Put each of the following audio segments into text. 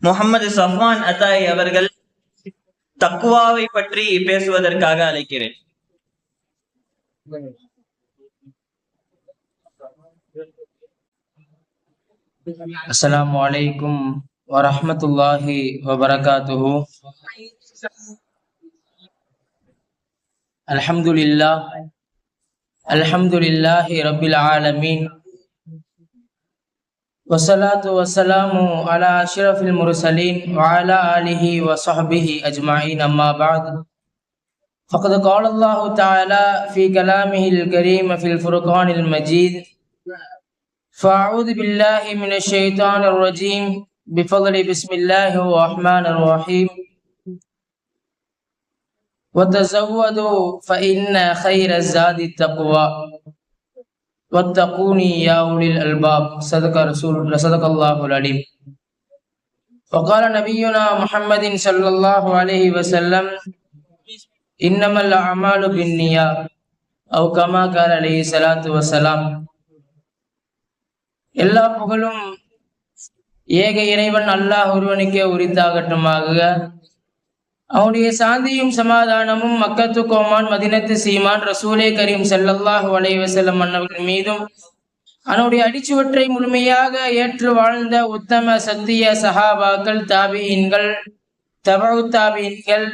முகமது சஃப்வான் அத்தாய் அவர்கள் தக்குவாவை பற்றி பேசுவதற்காக அழைக்கிறேன். அஸ்ஸலாமு அலைக்கும் வரஹ்மத்துல்லாஹி வபரகாத்துஹு. அல்ஹம்துலில்லாஹி ரப்பில் ஆலமீன். வஸ்ஸலாத்து வஸ்ஸலாமு அலா அஷ்ரஃபில் முர்சலீன் வ அலா ஆலிஹி வ ஸஹ்பிஹி அஜ்மஈன். அம்மா பஅத். ஃபகத் கால அல்லாஹு தஆலா ஃபீ கலாமிஹில் கரீம் ஃபில் ஃபுர்கானில் மஜீத். فأعوذ بالله من الشيطان الرجيم بفضل بسم الله الرحمن الرحيم. وتزودوا فإن خير الزاد التقوى واتقوني يا أولي الألباب. صدق الله العليم. وقال نبينا محمد صلى الله عليه وسلم إنما الأعمال بالنيات أو كما قال عليه الصلاة والسلام. எல்லா புகழும் ஏக இறைவன் அல்லாஹ் ஒருவனுக்கே உரித்தாகட்டுமாக. அவனுடைய சாந்தியும் சமாதானமும் மக்கத்து கோமான் மதினத்து சீமான் ரசூலே கரீம் ஸல்லல்லாஹு அலைஹி வஸல்லம் அன்னவர்கள் மீதும் அவனுடைய அடிச்சுவற்றை முழுமையாக ஏற்று வாழ்ந்த உத்தம சத்திய சஹாபாக்கள், தாபியீன்கள், தபஉ தாபியீன்கள்,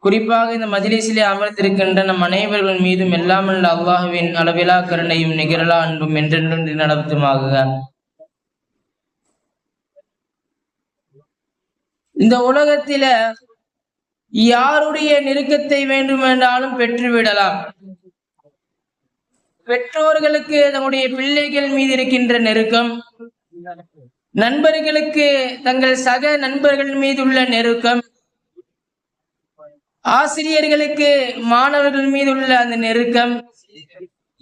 குறிப்பாக இந்த மஜ்லிஸிலே அமர்ந்திருக்கின்ற நம் அனைவர்கள் மீதும் எல்லாமல்ல அல்லாஹுவின் அளவிலா கருணையும் நிகரலா அன்பும் என்றென்றும் நடத்துமாக. இந்த உலகத்தில யாருடைய நெருக்கத்தை வேண்டுமென்றாலும் பெற்றுவிடலாம். பெற்றோர்களுக்கு தங்களுடைய பிள்ளைகள் மீது இருக்கின்ற நெருக்கம், நண்பர்களுக்கு தங்கள் சக நண்பர்கள் மீது உள்ள நெருக்கம், ஆசிரியர்களுக்கு மாணவர்கள் மீது உள்ள அந்த நெருக்கம்,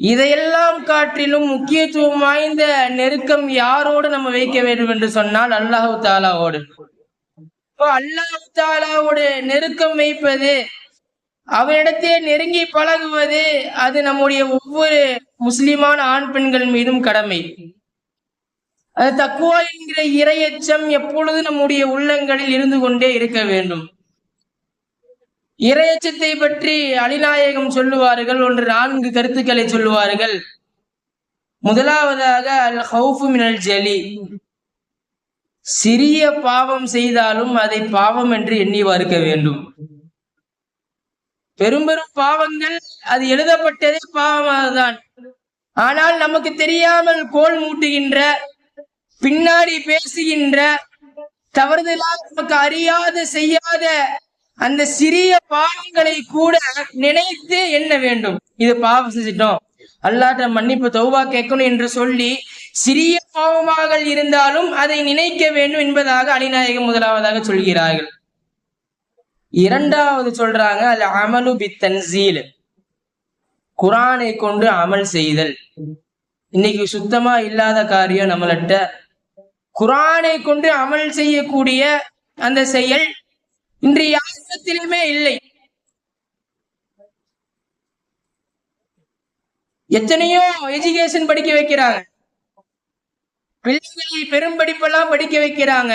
இதையெல்லாம் காட்டிலும் முக்கியத்துவம் வாய்ந்த நெருக்கம் யாரோடு நம்ம வைக்க வேண்டும் என்று சொன்னால் அல்லாஹு தாலாவோடு. இப்போ அல்லாஹு தாலாவோடு நெருக்கம் வைப்பது, அவரிடத்தே நெருங்கி பழகுவது, அது நம்முடைய ஒவ்வொரு முஸ்லிமான ஆண் பெண்கள் மீதும் கடமை. அது தக்குவா என்கிற இறையச்சம் எப்பொழுது நம்முடைய உள்ளங்களில் இருந்து கொண்டே இருக்க வேண்டும். இறையச்சத்தை பற்றி அலிநாயகம் சொல்லுவார்கள். 4 கருத்துக்களை சொல்லுவார்கள். முதலாவதாக அல் ஹவுஃபு மினல் ஜலி. சிறிய பாவம் செய்தாலும் அதை பாவம் என்று எண்ணி பார்க்க வேண்டும். பெரும் பாவங்கள் அது எழுதப்பட்டதே பாவமாகத்தான். ஆனால் நமக்கு தெரியாமல் கோல் மூட்டுகின்ற, பின்னாடி பேசுகின்ற, தவறுதலாக நமக்கு அறியாத செய்யாத அந்த சிறிய பாவங்களை கூட நினைத்து எண்ண வேண்டும். இது பாவம் செஞ்சிட்டோம், அல்லாஹ்ட்ட மன்னிப்பு தௌபா கேட்கணும் என்று சொல்லி சிறிய பாவமாக இருந்தாலும் அதை நினைக்க வேண்டும் என்பதாக அலிநாயகம் முதலாவதாக சொல்கிறார்கள். இரண்டாவது சொல்றாங்க அல் அமலு பித்தன்சீல். குர்ஆனை கொண்டு அமல் செய்தல். இன்னைக்கு சுத்தமா இல்லாத காரியம் நம்மள்ட்ட. குர்ஆனை கொண்டு அமல் செய்யக்கூடிய அந்த செயல் இன்று யாரிடத்திலுமே இல்லை. எத்தனையோ எஜுகேஷன் படிக்க வைக்கிறாங்க, பிள்ளைகளை பெரும் படிப்பெல்லாம் படிக்க வைக்கிறாங்க.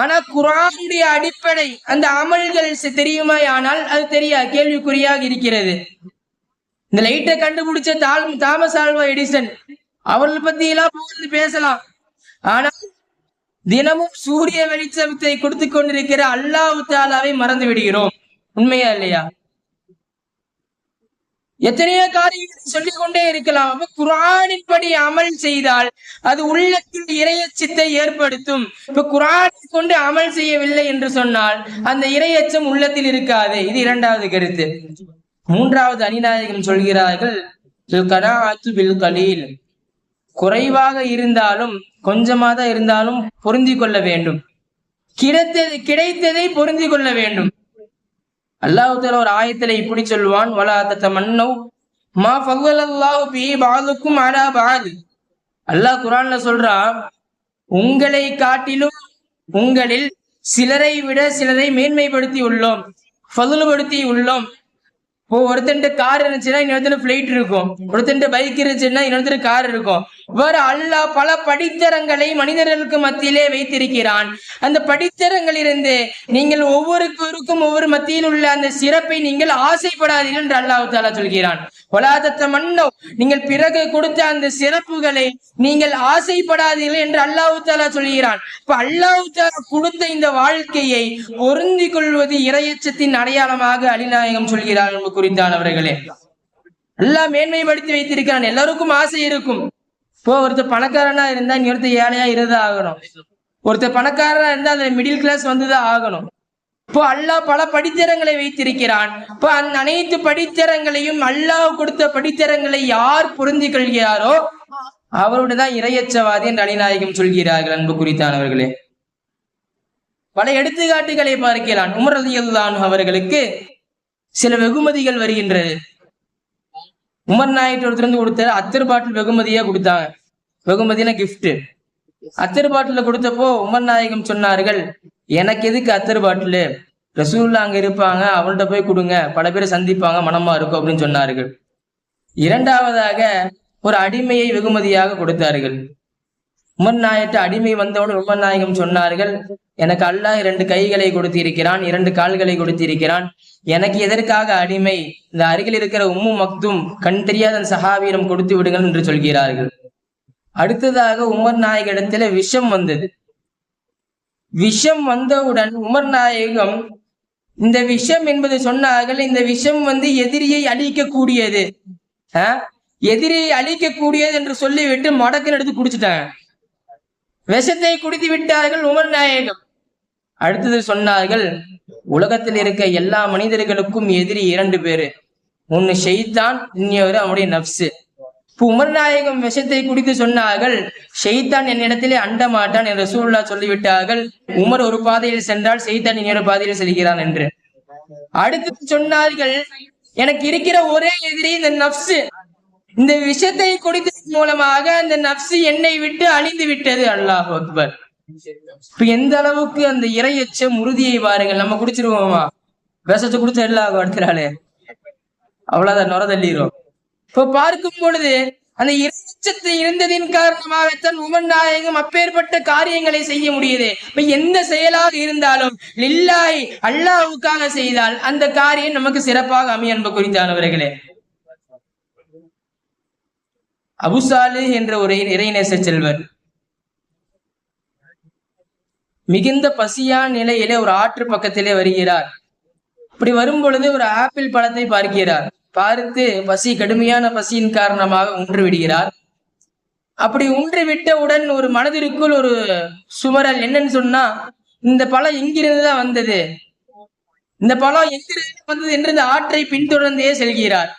ஆனா குர்ஆனுடைய அடிப்படை அந்த அமல்கள் தெரியுமா? ஆனால் அது தெரியாது, கேள்விக்குறியாக இருக்கிறது. இந்த லைட்டை கண்டுபிடிச்ச தாமஸ் ஆல்வா எடிசன் அவர்கள் பத்தி எல்லாம் பேசலாம். ஆனால் தினமும் சூரிய வெளிச்சத்தை கொடுத்து கொண்டிருக்கிற அல்லாஹ் தஆலாவை மறந்து விடுகிறோம். உண்மையா இல்லையா? எத்தனையோ காரியங்களை சொல்லிக் கொண்டே இருக்கலாம். அப்ப குர்ஆனின் படி அமல் செய்தால் அது உள்ளத்தில் இறையச்சத்தை ஏற்படுத்தும். இப்ப குர்ஆனை கொண்டு அமல் செய்யவில்லை என்று சொன்னால் அந்த இறையச்சம் உள்ளத்தில் இருக்காது. இது இரண்டாவது கருத்து. மூன்றாவது அலிநாயகம் சொல்கிறார்கள் கனாஅத்து பில் கலீல். குறைவாக இருந்தாலும் கொஞ்சமாக இருந்தாலும் பொருந்தி கொள்ள வேண்டும். கிடைத்ததை பொருந்தி கொள்ள வேண்டும். அல்லாஹ் தஆலா ஒரு ஆயத்திலே இப்படி சொல்வான், வலா ததமன்னௌ மா ஃபல்லல்லாஹு பிஹி பஅதுக்கும் அலா பஅத். அல்லாஹ் குர்ஆன்ல சொல்றான், உங்களை காட்டிலும் உங்களில் சிலரை விட சிலரை மேன்மைப்படுத்தி உள்ளோம், ஃபதுலுபடுத்தி உள்ளோம். இப்போ ஒருத்தன் கார் இருந்துச்சுன்னா இன்னொருத்தர் பிளைட் இருக்கும், ஒருத்தன் பைக் இருந்துச்சுன்னா இன்னொருத்தர் கார் இருக்கும். வேறு அல்லாஹ் பல படித்தரங்களை மனிதர்களுக்கு மத்தியிலே வைத்திருக்கிறான். அந்த படித்தரங்களிலிருந்து நீங்கள் ஒவ்வொருவருக்கும் ஒவ்வொரு மத்தியில் உள்ள அந்த சிறப்பை நீங்கள் ஆசைப்படாதீர்கள் என்று அல்லாஹ் தஆலா சொல்கிறான். வலாதத்த மன்னோ, நீங்கள் பிறகு கொடுத்த அந்த சிறப்புகளை நீங்கள் ஆசைப்படாதீர்கள் என்று அல்லாஹ் தஆலா சொல்கிறான். இப்ப அல்லாஹ் தஆலா கொடுத்த இந்த வாழ்க்கையை பொருந்தி கொள்வது இறையச்சத்தின் அடையாளமாக அலிநாயகம் சொல்கிறார் என்பது குறித்தானவர்களே. எல்லாம் மேன்மைப்படுத்தி வைத்திருக்கிறான். எல்லாருக்கும் ஆசை இருக்கும். இப்போ ஒருத்தர் பணக்காரனா இருந்தா இன்னொருத்தர் ஏழையா இருந்தா ஆகணும். ஒருத்தர் பணக்காரனா இருந்தா அதுல மிடில் கிளாஸ் வந்துதான் ஆகணும். இப்போ அல்லாஹ் பல படித்தரங்களை வைத்திருக்கிறான். இப்போ அந்த அனைத்து படித்தரங்களையும் அல்லாஹ் கொடுத்த படித்தரங்களை யார் பொருந்தி கொள்கிறாரோ அவருடைய தான் இறையச்சவாதி என்று அலிநாயகம் சொல்கிறார்கள். அன்பு குறித்தானவர்களே, பல எடுத்துக்காட்டுகளை பார்க்கலாம். உமர் ரலியல்லாஹு அன்ஹு அவர்களுக்கு சில வெகுமதிகள் வருகின்றது. உமர் நாயகர் ஒருத்தர் கொடுத்த அத்தர் பாட்டில் வெகுமதியா கொடுத்தாங்க. வெகுமதினா கிஃப்ட். அத்தர் பாட்டில கொடுத்தப்போ உமர் நாயகம் சொன்னார்கள், எனக்கு எதுக்கு அத்தர் பாட்டில், ரசூலுல்லாஹ் அங்க இருப்பாங்க, அவங்கள்ட்ட போய் கொடுங்க, பல பேர் சந்திப்பாங்க, மனமா இருக்கும் அப்படின்னு சொன்னார்கள். இரண்டாவதாக ஒரு அடிமையை வெகுமதியாக கொடுத்தார்கள். உமர் நாயகர் அடிமை வந்தவுடன் உமர் நாயகம் சொன்னார்கள், எனக்கு அல்லாஹ் 2 கைகளை கொடுத்திருக்கிறான், 2 கால்களை கொடுத்திருக்கிறான், எனக்கு எதற்காக அடிமை, இந்த அருகில் இருக்கிற உம்மு மக்தும் கண் தெரியாத சஹாபியிடம் கொடுத்து விடுங்கள் என்று சொல்கிறார்கள். அடுத்ததாக உமர் நாயகிடத்துல விஷம் வந்தது. விஷம் வந்தவுடன் உமர் நாயகம் இந்த விஷம் என்பது சொன்னார்கள், இந்த விஷம் எதிரியை அழிக்கக்கூடியது, எதிரியை அழிக்கக்கூடியது என்று சொல்லிவிட்டு மடக்குன்னு எடுத்து குடிச்சிட்டாங்க. விஷத்தை குடித்து விட்டார்கள் உமர் நாயகம். அடுத்தது சொன்னார்கள், உலகத்தில் இருக்க எல்லா மனிதர்களுக்கும் எதிரி 2 பேரு, ஒன்னு ஷைத்தான், இன்னொரு அவனுடைய நப்சு. இப்போ உமர் நாயகம் விஷத்தை குடித்து சொன்னார்கள், ஷைத்தான் என்னிடத்திலே அண்ட மாட்டான் என்று ரசூலுல்லாஹ் சொல்லிவிட்டார்கள். உமர் ஒரு பாதையில் சென்றால் ஷைத்தான் இன்னொரு பாதையில் செல்கிறான் என்று. அடுத்து சொன்னார்கள், எனக்கு இருக்கிற ஒரே எதிரி இந்த நப்சு, இந்த விஷத்தை குடித்ததன் மூலமாக அந்த நப்சு என்னை விட்டு அழிந்து விட்டது. அல்லாஹ் அக்பர். இப்ப எந்த அளவுக்கு அந்த இறையச்சம் உறுதியை பாருங்கள். நம்ம குடிச்சிருவோமா? விஷத்தை குடிச்ச எல்லாம் அடுத்தாலே அவ்வளவுதான், நுர தள்ளிரும். இப்ப பார்க்கும் பொழுது அந்த இறைச்சத்தை இருந்ததின் காரணமாகத்தான் உமர் நாயகம் அப்பேற்பட்ட காரியங்களை செய்ய முடியுது. இப்ப எந்த செயலாக இருந்தாலும் லில்லாஹி அல்லாஹ்வுக்காக செய்தால் அந்த காரியம் நமக்கு சிறப்பாக அமையும். அன்பு குறித்தானவர்களே, அபு சாலிஹ் என்ற ஒரு இறைநேச செல்வர் மிகுந்த பசியான நிலையிலே ஒரு ஆற்று பக்கத்திலே வருகிறார். அப்படி வரும் பொழுது ஒரு ஆப்பிள் பழத்தை பார்க்கிறார். பார்த்து பசி, கடுமையான பசியின் காரணமாக உன்று விடுகிறார். அப்படி உன்று விட்டவுடன் ஒரு மனதிற்குள் ஒரு சுமரல். என்னன்னு சொன்னா, இந்த பழம் எங்கிருந்துதான் வந்தது, இந்த பழம் எங்கிருந்து வந்தது என்று இந்த ஆற்றை பின்தொடர்ந்தே செல்கிறார்.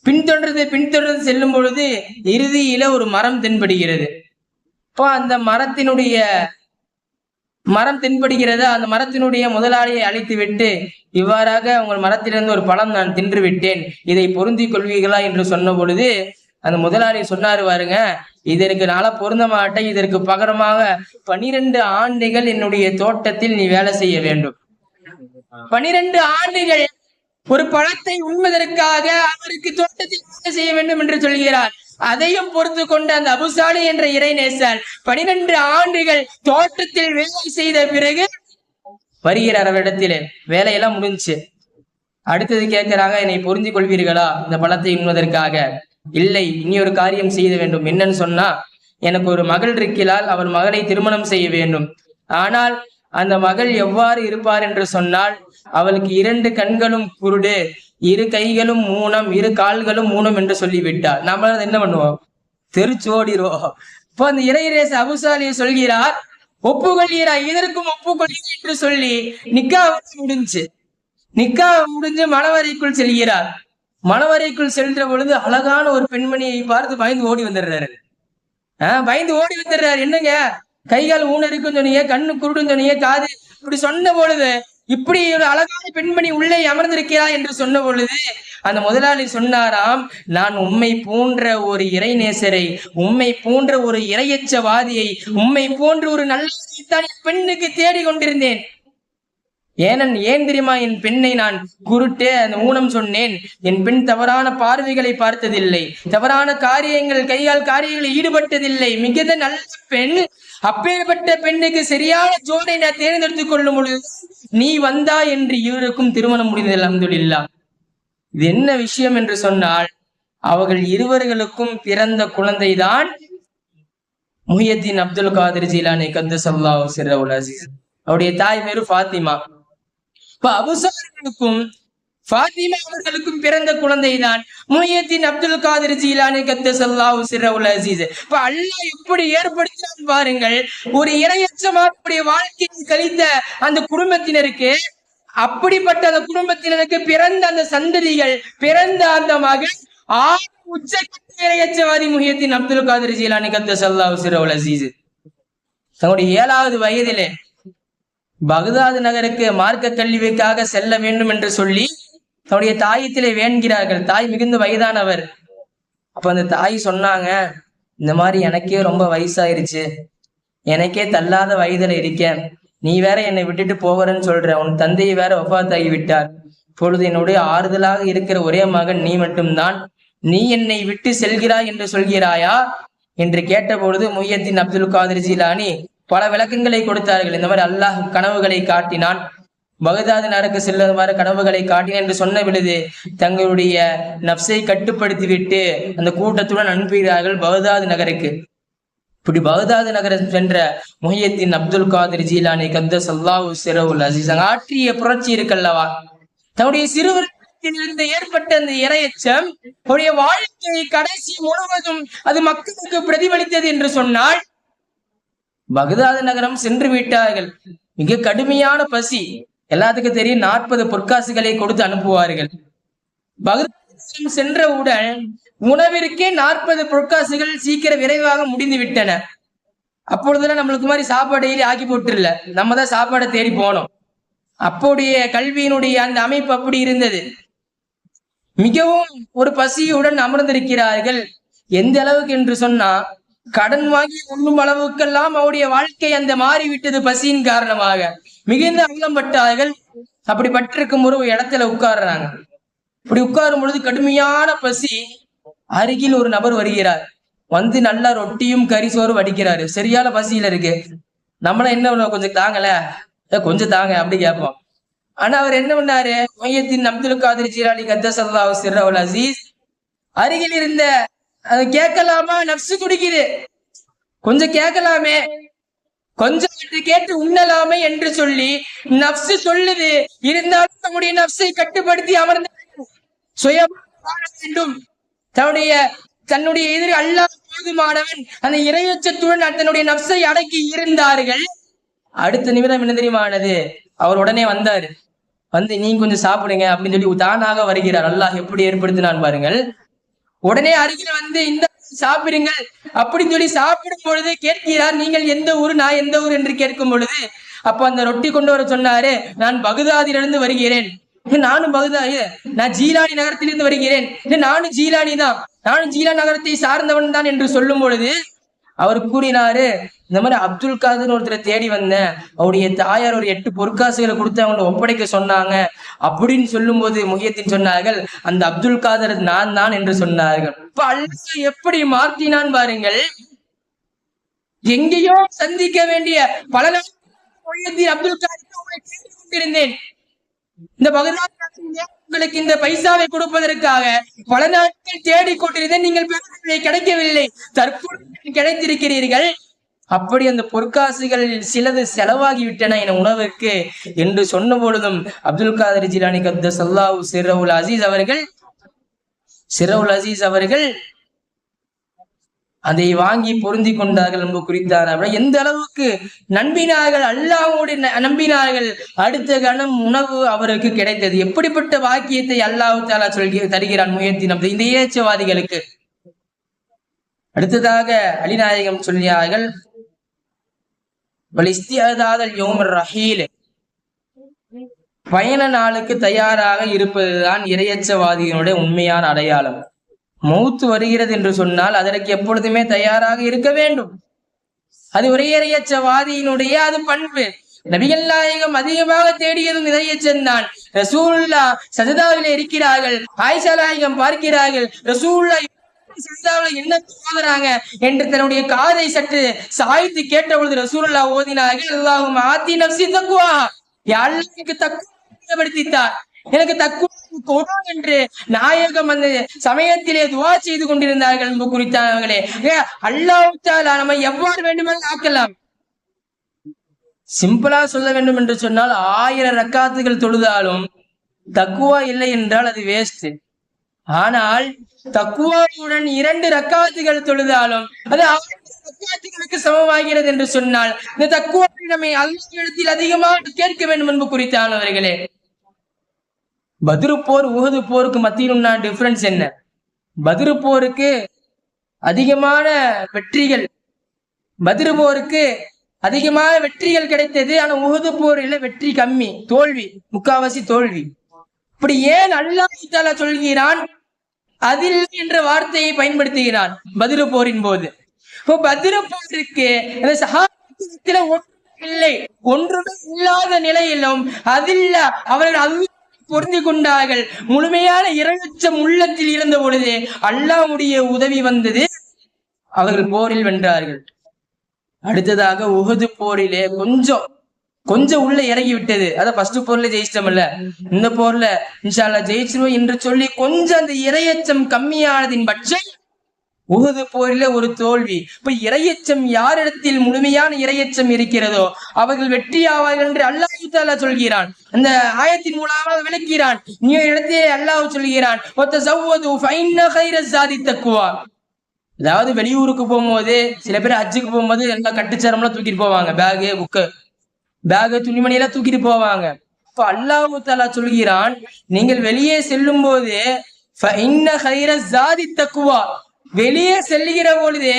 பின்தொடர்ந்து செல்லும் பொழுது இறுதியில ஒரு மரம் தென்படுகிறது. இப்போ அந்த மரம் தென்படுகிறது. அந்த மரத்தினுடைய முதலாளியை அழைத்து விட்டு, இவ்வாறாக உங்கள் மரத்திலிருந்து ஒரு பழம் நான் தின்று விட்டேன், இதை பொருந்தி கொள்வீர்களா என்று சொன்ன பொழுது அந்த முதலாளி சொன்னாரு, பாருங்க, இதற்கு நாள பொருந்த மாட்டேன், இதற்கு பகரமாக 12 ஆண்டுகள் என்னுடைய தோட்டத்தில் நீ வேலை செய்ய வேண்டும். 12 ஆண்டுகள் ஒரு பழத்தை உண்பதற்காக அவருக்கு தோட்டத்தில் வேலை செய்ய வேண்டும் என்று சொல்கிறார். அதையும் பொறுத்து கொண்டு அந்த அபு சாலிஹ் என்ற இறைநேசர் 12 ஆண்டுகள் தோட்டத்தில் வேலை செய்த பிறகு வருகிறார் அவரிடத்திலே. வேலையெல்லாம் முடிஞ்சு. அடுத்தது கேட்கிறாங்க, என்னை பொருந்தி கொள்வீர்களா இந்த பழத்தை உண்பதற்காக? இல்லை, இனி ஒரு காரியம் செய்ய வேண்டும். என்னன்னு சொன்னா, எனக்கு ஒரு மகள் இருக்கிறாள், அவள் மகளை திருமணம் செய்ய வேண்டும். ஆனால் அந்த மகள் எவ்வாறு இருப்பார் என்று சொன்னால், அவளுக்கு 2 கண்களும் குருடு, 2 கைகளும் ஊனம், 2 கால்களும் ஊனம் என்று சொல்லிவிட்டார். நாம என்ன பண்ணுவோம்? தெரிச்சு ஓடிடுவோம். இப்போ அந்த இறைநேச அபு சாலிஹ் சொல்கிறார், ஒப்புக்கொள்கிறார், இதற்கும் ஒப்புக்கொள்கிறார் என்று சொல்லி நிக்கா முடிஞ்சு மணவரைக்குள் செல்கிறார். மணவரைக்குள் சென்ற பொழுது அழகான ஒரு பெண்மணியை பார்த்து பயந்து ஓடி வந்துடுறாரு. என்னங்க, கைகால் ஊன இருக்குன்னு சொன்னீங்க, கண்ணு குருடுன்னு சொன்னீங்க, காது இப்படி சொன்ன பொழுது, இப்படி ஒரு அழகான பெண்மணி உள்ளே அமர்ந்திருக்கிறார் என்று சொன்ன பொழுது அந்த முதலாளி சொன்னாராம், நான் உம்மை போன்ற ஒரு இறைநேசரை, உம்மை போன்ற ஒரு இறையச்சவாதியை, உம்மை போன்ற ஒரு நல்ல பெண்ணுக்கு தேடி கொண்டிருந்தேன். ஏன் தெரியுமா என் பெண்ணை நான் குருட்டு அந்த ஊனம் சொன்னேன்? என் பெண் தவறான பார்வைகளை பார்த்ததில்லை, தவறான காரியங்கள் கையால் காரியங்களில் ஈடுபட்டதில்லை, மிகுந்த நல்ல பெண். அப்பேற்பட்ட பெண்ணுக்கு சரியான ஜோடை நான் தேர்ந்தெடுத்துக் கொள்ளும் பொழுது நீ வந்தா என்று இருவருக்கும் திருமணம் முடிந்தது. அல்ஹம்துலில்லாஹ். இது என்ன விஷயம் என்று சொன்னால், அவர்கள் இருவர்களுக்கும் பிறந்த குழந்தைதான் முஹியத்தீன் அப்துல் காதிர் ஜீலானி கத்தஸல்லாஹு சிர்ரஹுல் அஸீஸ். அவருடைய தாய் பேரு ஃபாத்திமா. இப்ப அபூஸார்களுக்கும் ஃபாத்திமா அவர்களுக்கும் பிறந்த குழந்தைதான் முஹியத்தீன் அப்துல் காதிர் ஜீலானி கத்தஸல்லாஹு சிர்ரஹுல் அஸீஸ். இப்ப அல்லாஹ் எப்படி ஏற்படுத்தினான் பாருங்கள். ஒரு இறையச்சமானுடைய வாழ்க்கையை கழித்த அந்த குடும்பத்தினருக்கு, அப்படிப்பட்ட அந்த குடும்பத்தினருக்கு பிறந்த அந்த சந்ததிகள், பிறந்த அந்த மகன் உச்சக்கட்ட இறையச்சவாதி முஹியத்தீன் அப்துல் காதிர் ஜீலானி கத்தஸல்லாஹு சிர்ரஹுல் அஸீஸ். தன்னுடைய 7வது வயதிலே பகதாது நகருக்கு மார்க்க கல்விக்காக செல்ல வேண்டும் என்று சொல்லி தன்னுடைய தாயத்திலே வேண்கிறார்கள். தாய் மிகுந்த வயதானவர். அப்ப அந்த தாய் சொன்னாங்க, இந்த மாதிரி எனக்கே ரொம்ப வயசாயிருச்சு, எனக்கே தள்ளாத வயதுல இருக்கேன், நீ வேற என்னை விட்டுட்டு போகிறன்னு சொல்ற, உன் தந்தையை வேற வஃபாத்தாகி விட்டார், இப்பொழுது என்னுடைய ஆறுதலாக இருக்கிற ஒரே மகன் நீ மட்டும்தான், நீ என்னை விட்டு செல்கிறாய் என்று சொல்கிறாயா என்று கேட்ட பொழுது முஹியத்தீன் அப்துல் காதிர் ஜீலானி பல விளக்கங்களை கொடுத்தார்கள். இந்த மாதிரி அல்லாஹ் கனவுகளை காட்டினான், பகதாது நகருக்கு செல்லுமாறு கனவுகளை காட்டினான் என்று சொன்ன பொழுது தங்களுடைய நப்சை கட்டுப்படுத்தி விட்டு அந்த கூட்டத்துடன் அனுப்புகிறார்கள் பகதாது நகருக்கு. இப்படி பகதாது நகரம் சென்ற முஹியத்தீன் அப்துல் காதிர் ஜீலானி கத்தஸல்லாஹு சிர்ரஹுல் அஸீஸ் ஆற்றிய புரட்சி இருக்கல்லவா, தன்னுடைய சிறுவரிலிருந்து ஏற்பட்ட அந்த இறையச்சம் அவருடைய வாழ்க்கையை கடைசி முழுவதும் அது மக்களுக்கு பிரதிபலித்தது என்று சொன்னால், பகதாது நகரம் சென்று விட்டார்கள். மிக கடுமையான பசி, எல்லாத்துக்கும் தெரியும், 40 பொற்காசுகளை கொடுத்து அனுப்புவார்கள். பகதாது சென்றவுடன் உணவிற்கே 40 பொற்காசுகள் சீக்கிரம் விரைவாக முடிந்து விட்டன. அப்பொழுதுலாம் நம்மளுக்கு மாதிரி சாப்பாடு ஆக்கி போட்டுல, நம்ம தான் சாப்பாடை தேடி போனோம். அப்போடைய கல்வியினுடைய அந்த அமைப்பு அப்படி இருந்தது. மிகவும் ஒரு பசியுடன் அமர்ந்திருக்கிறார்கள். எந்த அளவுக்கு என்று சொன்னா, கடன் வாங்கி உண்ணும் அளவுக்கெல்லாம் அவருடைய வாழ்க்கை அந்த மாறிவிட்டது பசியின் காரணமாக. மிகுந்த அங்கம்பட்டார்கள். அப்படி பட்டிருக்கும் ஒரு இடத்துல உட்கார்றாங்க. இப்படி உட்காரும் பொழுது கடுமையான பசி. அருகில் ஒரு நபர் வருகிறார். வந்து நல்லா ரொட்டியும் கறி சோறு வடிக்கிறாரு. சரியான பசியில இருக்கு. நம்மள என்ன கொஞ்சம் தாங்கல, கொஞ்சம் தாங்க அப்படி கேட்போம். ஆனா அவர் என்ன பண்ணாரு, முஹியத்தீன் அப்துல் காதிர் ஜீலானி கத்தஸல்லாஹு சிர்ரஹுல் அஸீஸ் அருகில் இருந்த கேட்கலாமா, நப்சு துடிக்குது, கொஞ்சம் கேட்கலாமே, கொஞ்சம் கேட்டு உண்ணலாமே என்று சொல்லி நப்சு சொல்லுது. இருந்தாலும் நம்முடைய நப்சை கட்டுப்படுத்தி அமர்ந்த சுயமாக வாழ வேண்டும். தன்னுடைய எதிர் அல்லாஹ் போதுமானவன், அந்த இறையச்சத்துடன் தன்னுடைய நப்சை அடக்கி இருந்தார்கள். அடுத்த நிமிடம் என்ன தெரியுமானது, அவர் உடனே வந்தாரு. வந்து நீங்க கொஞ்சம் சாப்பிடுங்க அப்படின்னு சொல்லி தானாக வருகிறார். அல்லாஹ் எப்படி ஏற்படுத்தினான் பாருங்கள். உடனே அருகில் வந்து இந்த சாப்பிடுங்கள் அப்படின்னு சொல்லி சாப்பிடும் பொழுது கேட்கிறார், நீங்கள் எந்த ஊர், நான் எந்த ஊர் என்று கேட்கும் பொழுது அப்ப அந்த ரொட்டி கொண்டு வர சொன்னாரு, நான் பகதாதிலிருந்து வருகிறேன். நானும் பகதாது, நான் ஜீலானி நகரத்திலிருந்து வருகிறேன். நானும் ஜீலானி தான், நானும் ஜீலானி நகரத்தை சார்ந்தவன் தான் என்று சொல்லும் பொழுது அவர் கூறினாரு, இந்த மாதிரி அப்துல் காதிர் ஒருத்தரை தேடி வந்தேன், அவருடைய தாயார் ஒரு 8 பொற்காசுகளை கொடுத்து அவங்களை ஒப்படைக்க சொன்னாங்க அப்படின்னு சொல்லும் போது முஹியத்தீன் சொன்னார்கள், அந்த அப்துல் காதிர் நான் தான் என்று சொன்னார்கள். இப்ப அல்லாஹ் எப்படி மாற்றினான் பாருங்கள். எங்கேயோ சந்திக்க வேண்டிய பல நாள் முஹியத்தீன் அப்துல் காதிர் உங்களை தேடி கொண்டிருந்தேன், இந்த பகதாது உங்களுக்கு இந்த பைசாவை கொடுப்பதற்காக பல நாட்கள் தேடிக்கொண்டிருந்தேன், நீங்கள் கிடைக்கவில்லை, தற்போது கிடைத்திருக்கிறீர்கள். அப்படி அந்த பொற்காசுகள் சிலது செலவாகிவிட்டன என உணவுக்கு என்று சொன்ன பொழுதும் அப்துல் காதிர் ஜீலானி கத்தஸல்லாஹு சிர்ரஹுல் அஸீஸ் அவர்கள் அதை வாங்கி பொருந்தி கொண்டார்கள். நம்ம குறித்தார்கள் எந்த அளவுக்கு நம்பினார்கள், அல்லாஹ்வோடு நம்பினார்கள். அடுத்த கணம் உணவு அவருக்கு கிடைத்தது. எப்படிப்பட்ட வாக்கியத்தை அல்லாஹ் தஆலா தருகிறான் முஹியத்தீன் இந்த இறையச்சவாதிகளுக்கு. அடுத்ததாக அலிநாயகம் சொல்லியார்கள், பயண நாளுக்கு தயாராக இருப்பதுதான் இறையச்சவாதிகளுடைய உண்மையான அடையாளம். மௌத்து வருகிறது என்று சொன்னால் அதற்கு எப்பொழுதுமே தயாராக இருக்க வேண்டும். அது ஒரு இறையச்சவாதியினுடைய அது பண்பு. நபிகள் நாயகம் அதிகமாக தேடியதும் இறையச்சம்தான். ரசூலுல்லாஹ் சஜதாவிலே இருக்கிறார்கள், ஆயிஷா நாயகம் பார்க்கிறார்கள், ரசூலுல்லாஹ் சஜதாவில் என்ன ஓதுறாங்க என்று தன்னுடைய காதை சற்று சாய்த்து கேட்ட பொழுது ரசூலுல்லாஹ் ஓதினார்கள், அல்லாஹும்ம ஆத்தி நஃப்ஸி தக்வா, யா அல்லாஹ் எனக்கு தக்வா படுத்தித்தார், எனக்கு தக்குவா என்று நாயகம் அந்த சமயத்திலே துவா செய்து கொண்டிருந்தார்கள் என்பது குறித்தார்களே. அல்லாஹ் தஆலா நம்ம எவ்வாறு வேண்டுமென்றால் ஆக்கலாம். சிம்பிளா சொல்ல வேண்டும் என்று சொன்னால் 1000 ரக்காத்துகள் தொழுதாலும் தக்குவா இல்லை என்றால் அது வேஸ்ட். ஆனால் தக்குவாவுடன் 2 ரக்காத்துகள் தொழுதாலும் அது 1000 ரக்காத்துகளுக்கு சமமாகிறது என்று சொன்னால் இந்த தக்குவாவை நம்மை அல்லாஹ்விடத்தில் அதிகமாக கேட்க வேண்டும் என்பது குறித்தானவர்களே. பத்ரு போர் உஹது போருக்கு மத்தியில் உள்ள டிஃபரன்ஸ் என்ன? பத்ரு போருக்கு அதிகமான வெற்றிகள், பத்ரு போருக்கு அதிகமான வெற்றிகள் கிடைத்தது. ஆனா உஹது போரில் வெற்றி கம்மி, தோல்வி, முக்காவாசி தோல்வி. இப்படி ஏன் அல்லாஹ் தஆலா சொல்கிறான் அதில் என்ற வார்த்தையை பயன்படுத்துகிறான் பத்ரு போரின் போது? பத்ரு போருக்கு அந்த சஹாபாக்களிடத்தில் இல்லை, ஒன்றுமே இல்லாத நிலையிலும் அதில் அவர்கள் அல்லாஹ் பொருந்தி கொண்டார்கள். முழுமையான இறையச்சம் உள்ளத்தில் இருந்த பொழுது அல்லாஹ்வுடைய உதவி வந்தது, அவர்கள் போரில் வென்றார்கள். அடுத்ததாக உஹது போரிலே கொஞ்சம் உள்ள இறங்கி விட்டது. அதான் ஃபர்ஸ்ட் போர்ல ஜெயிச்சிட்டோம்ல, இந்த போர்ல இன்ஷா அல்லாஹ் ஜெயிச்சிருவோம் என்று சொல்லி கொஞ்சம் அந்த இறையச்சம் கம்மியானதின் பட்சம் உஹது போரில ஒரு தோல்வி. இப்ப இறையச்சம் யாரிடத்தில் முழுமையான இறையச்சம் இருக்கிறதோ அவர்கள் வெற்றி ஆவார்கள் என்று அல்லாஹ் தஆலா சொல்கிறான். அந்த ஆயத்தின் மூலமாக விளக்கிறான். நீ இடத்திலே அல்லாஹ் சொல்கிறான், அதாவது வெளியூருக்கு போகும்போது சில பேர் ஹஜ்ஜுக்கு போகும்போது எல்லாம் கட்டுச்சரம்லாம் தூக்கிட்டு போவாங்க, பேகு துணிமணியெல்லாம் தூக்கிட்டு போவாங்க. இப்ப அல்லாஹ் தஆலா சொல்கிறான், நீங்கள் வெளியே செல்லும் போது வெளியே செல்லுகிற பொழுது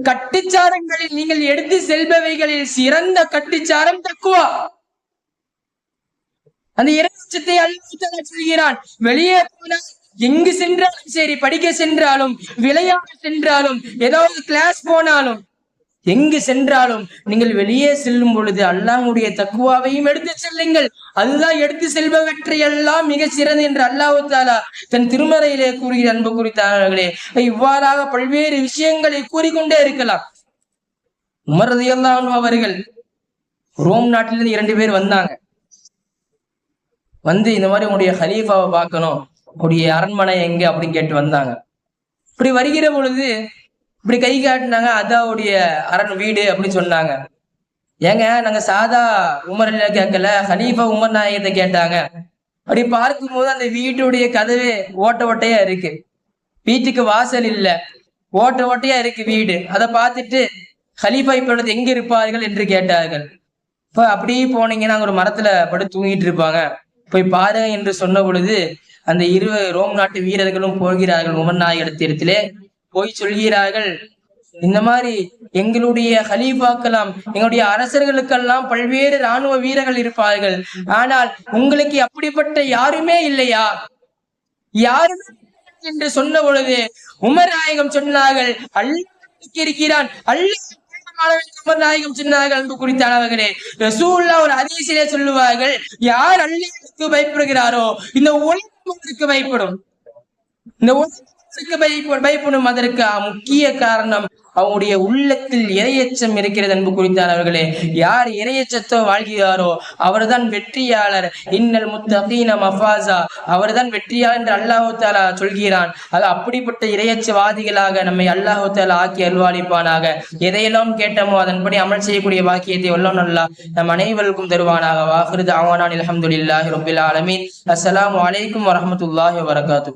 கட்டுச்சாரங்களில் நீங்கள் எடுத்து செல்பவைகளில் சிறந்த கட்டுச்சாரம் தக்குவா. அந்த இறைச்சத்தை அல்லாஹ் தஆலா சொல்கிறான். வெளியே போனால் எங்கு சென்றாலும் சரி, படிக்க சென்றாலும் விளையாட சென்றாலும் ஏதாவது கிளாஸ் போனாலும் எங்கு சென்றாலும் நீங்கள் வெளியே செல்லும் பொழுது அல்லாஹ்வுடைய தக்குவாவையும் எடுத்து செல்லுங்கள், அதுதான் எடுத்து செல்பவற்றை எல்லாம் மிக சிறந்த என்று அல்லாஹ் தஆலா தன் திருமறையிலே கூறுகிற அன்பு குறித்தார்களே. இவ்வாறாக பல்வேறு விஷயங்களை கூறிக்கொண்டே இருக்கலாம். உமர் ரலியல்லாஹு அன்ஹு அவர்கள் ரோம் நாட்டிலிருந்து 2 பேர் வந்தாங்க. வந்து இந்த மாதிரி உங்களுடைய ஹலீஃபாவை பார்க்கணும், உங்களுடைய அரண்மனை எங்க அப்படின்னு கேட்டு வந்தாங்க. இப்படி வருகிற பொழுது இப்படி கை காட்டினாங்க, அதாவுடைய வீடு அப்படின்னு சொன்னாங்க. ஏங்க நாங்க சாதா உமர் கேட்கல, ஹலீஃபா உமர் நாயகத்தை கேட்டாங்க. அப்படி பார்க்கும்போது அந்த வீட்டுடைய கதவு ஓட்டையா இருக்கு, வீட்டுக்கு வாசல் இல்ல, ஓட்டையா இருக்கு வீடு. அதை பார்த்துட்டு ஹலீஃபா இப்பொழுது எங்க இருப்பார்கள் என்று கேட்டார்கள். இப்ப அப்படியே போனீங்கன்னா ஒரு மரத்துல படுத்து தூங்கிட்டு இருப்பாங்க, போய் பாருங்க என்று சொன்ன பொழுது அந்த 2 ரோம் நாட்டு வீரர்களும் போகிறார்கள். உமர் நாயகத்திலே போய் சொல்கிறார்கள், இந்த மாதிரி எங்களுடைய ஹலீஃபாக்கெல்லாம் எங்களுடைய அரசர்களுக்கெல்லாம் பல்வேறு இராணுவ வீரர்கள் இருப்பார்கள், ஆனால் உங்களுக்கு அப்படிப்பட்ட யாருமே இல்லையா, யாருமே என்று சொன்ன பொழுது உமர் நாயகம் சொன்னார்கள், அல்லாஹ் இருக்கிறான், உமர் நாயகம் சொன்னார்கள். அன்பு குறித்தானவர்களே, ரசூலுல்லாஹ் ஒரு ஹதீஸிலே சொல்லுவார்கள், யார் அல்லாஹ்வுக்கு பயப்படுகிறாரோ இந்த உலகம் பயப்படும், இந்த பயப்படும். அதற்கு முக்கிய காரணம் அவங்களுடைய உள்ளத்தில் இறையச்சம் இருக்கிறது. அன்பு குறித்தானவர்களே, யார் இறையச்சத்தோ வாழ்கிறாரோ அவர்தான் வெற்றியாளர். இன்னல் முத்தகீன மஃபாஸா, அவர்தான் வெற்றியாளர் என்று அல்லாஹ் தஆலா சொல்கிறான். அது அப்படிப்பட்ட இறையச்சவாதிகளாக நம்மை அல்லாஹ் தஆலா ஆக்கி அருள்வாளிப்பானாக. எதையெல்லாம் கேட்டோமோ அதன்படி அமல் செய்யக்கூடிய வாக்கியத்தை வல்லோன் அல்லாஹ் நம் அனைவருக்கும் தருவானாக. வாஹிரு தஅவானா அல்ஹம்துலில்லாஹி ரப்பில் ஆலமீன். அஸ்ஸலாமு அலைக்கும் வரஹ்மத்துல்லாஹி வபரகாத்துஹு.